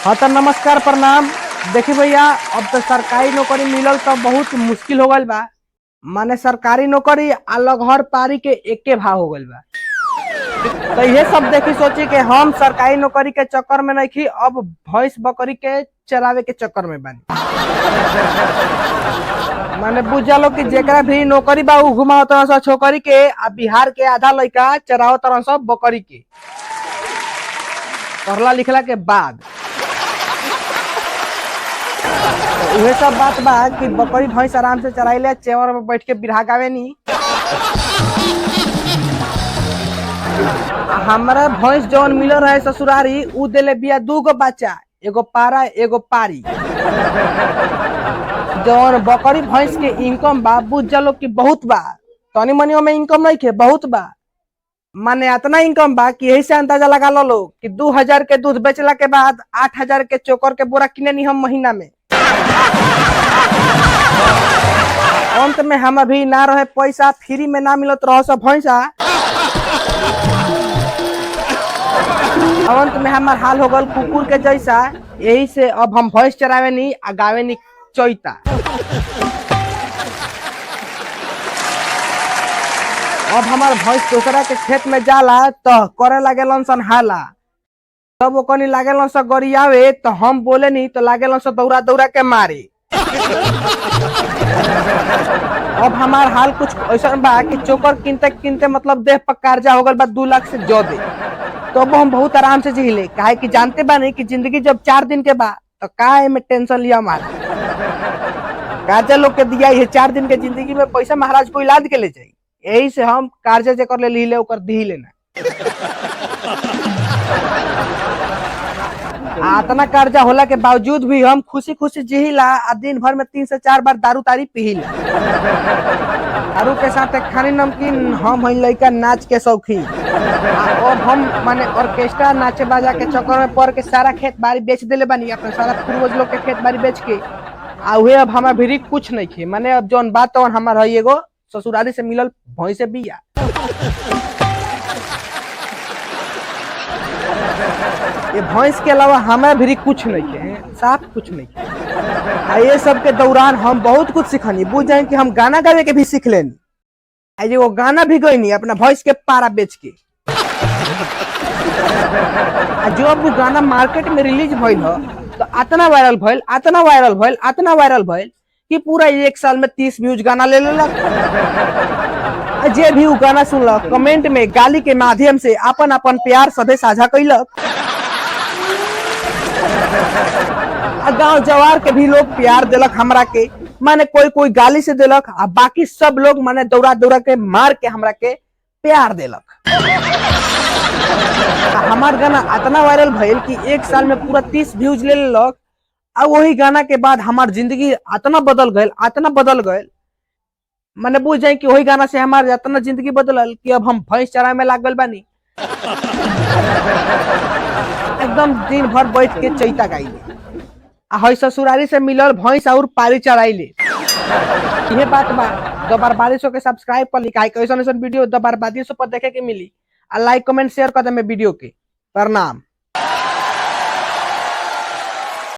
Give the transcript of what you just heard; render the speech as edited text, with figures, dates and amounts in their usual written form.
हाँ तो नमस्कार प्रणाम। देखी भैया, अब तो सरकारी नौकरी मिलल तो बहुत मुश्किल हो गल बा। माने सरकारी नौकरी आ लगहर पारी के एके भाव हो गल बा। तो ये सब देखी सोची कि हम सरकारी नौकरी के चक्कर में नहीं खी, अब भैंस बकरी के चरावे के चक्कर में बानी। माने बुझ जालो कि जेकरा भी नौकरी बा उ घुमाओ तरह सा छोकरी के, आ बिहार के आधा लड़का चराओ तरह सा बकरी के पढ़ला लिखला के बाद। उहे सब बात बा कि बकरी भैंस आराम से चराइले, चेवर में बैठ के बिरहा गावे नी। हमारा भैंस जौन मिलल रहे ससुरारी उ देले बिया 2 गो बच्चा, एगो पारा एगो पारी। जौन बकरी भैंस के इनकम बा बुझ जालो कि बहुत बा। तनी मनी में इनकम नहीं के बहुत बा। माने इतना इनकम बा कि यही से अंदाजा लगा लो कि 2000 के दूध बेचला के बाद 8000 के चोकर के बोरा किने नी हम महीना में। अंत में हम अभी ना रहे पैसा, फ्री में ना मिलत रहो सब भैंसा। अंत में हमार हाल हो गल कुकुर के जैसा। यही से अब हम भैंस चरावे नी आ गावे नी चैता। अब हमार भैंस दूसरा के खेत में जाला तो करे लागेलन सन हाला। तब ओकनी लागेलन सन गरियावे तो हम बोले नी तो लागेलन सन दौड़ा दौड़ा के मारे। अब हमार हाल कुछ ऐसा बा कि चोकर किनते किनते मतलब देह पर कर्जा हो गल बा 2 लाख से ज्यादा। तो अब हम बहुत आराम से जी ले, काहे कि जानते बा नहीं कि जिंदगी जब 4 दिन के बा तो काहे में टेंशन लिया हमारा। कर्जा लोग के दिया ये 4 दिन के जिंदगी में पैसा महाराज को इलाज के ले जाई। यही से हम कर्जा जेकर ले ली ले ओकर दी लेना। इतना कर्जा होला के बावजूद भी हम खुशी खुशी जीला आ दिन भर में 3 से 4 बार दारू तारी पीला। दारू के साथ खानी नमकीन। हम लड़का नाच के शौकीन। अब हम माने ऑर्केस्ट्रा नाचे बाजा के चक्कर में पड़ के सारा खेत बाड़ी बेच देले बानी, अपने सारा पूर्वज लोग के खेत बाड़ी बेच के। आ उहे अब हमार भी कुछ नहीं खे। माने अब जौन बात तो हमार है एगो ससुराली से मिलल भैंस बिया। ये भैंस के अलावा हमें भी कुछ नहीं है, साफ कुछ नहीं है। ये सब के दौरान हम बहुत कुछ सीखनी। बुझ जाए कि हम गाना गावे के भी सीख लेनी। ये वो गाना भी गई अपना भैंस के पारा बेच के। जो अब वो गाना मार्केट में रिलीज भइल हो तो इतना वायरल भइल, इतना वायरल भइल, इतना वायरल भइल कि पूरा 1 साल में 30 व्यूज गाना ले लेलक। जे भी वो गाना सुनलक कमेंट में गाली के माध्यम से अपन अपन प्यार सभे साझा कैलक। गांव जवार के भी लोग प्यार दिलक हमरा के। माने कोई कोई गाली से दिलक आ बाकी सब लोग माने दौड़ा दौड़ा के मार के हमरा के प्यार दिलक। हमार गाना इतना वायरल भइल कि 1 साल में पूरा 30 व्यूज ले लेलक। आ वही गाना के बाद हमार जिंदगी इतना बदल गयल, इतना बदल गयल। मैंने बुझ जाए कि वही गाना से हमार इतना जिंदगी बदलल कि अब हम भैंस चराए में लागल बानी। एकदम दिन भर बैठ के चैता गाइले। आ ससुरारी से मिलल भैंस और पारी चराइले। ये बात बा। दबारबादी सो के सब्सक्राइब कर ली, काहे कैसन वीडियो दबारबादी सो पर देखे के मिली। आ लाइक कमेंट शेयर कर दे वीडियो के। प्रणाम।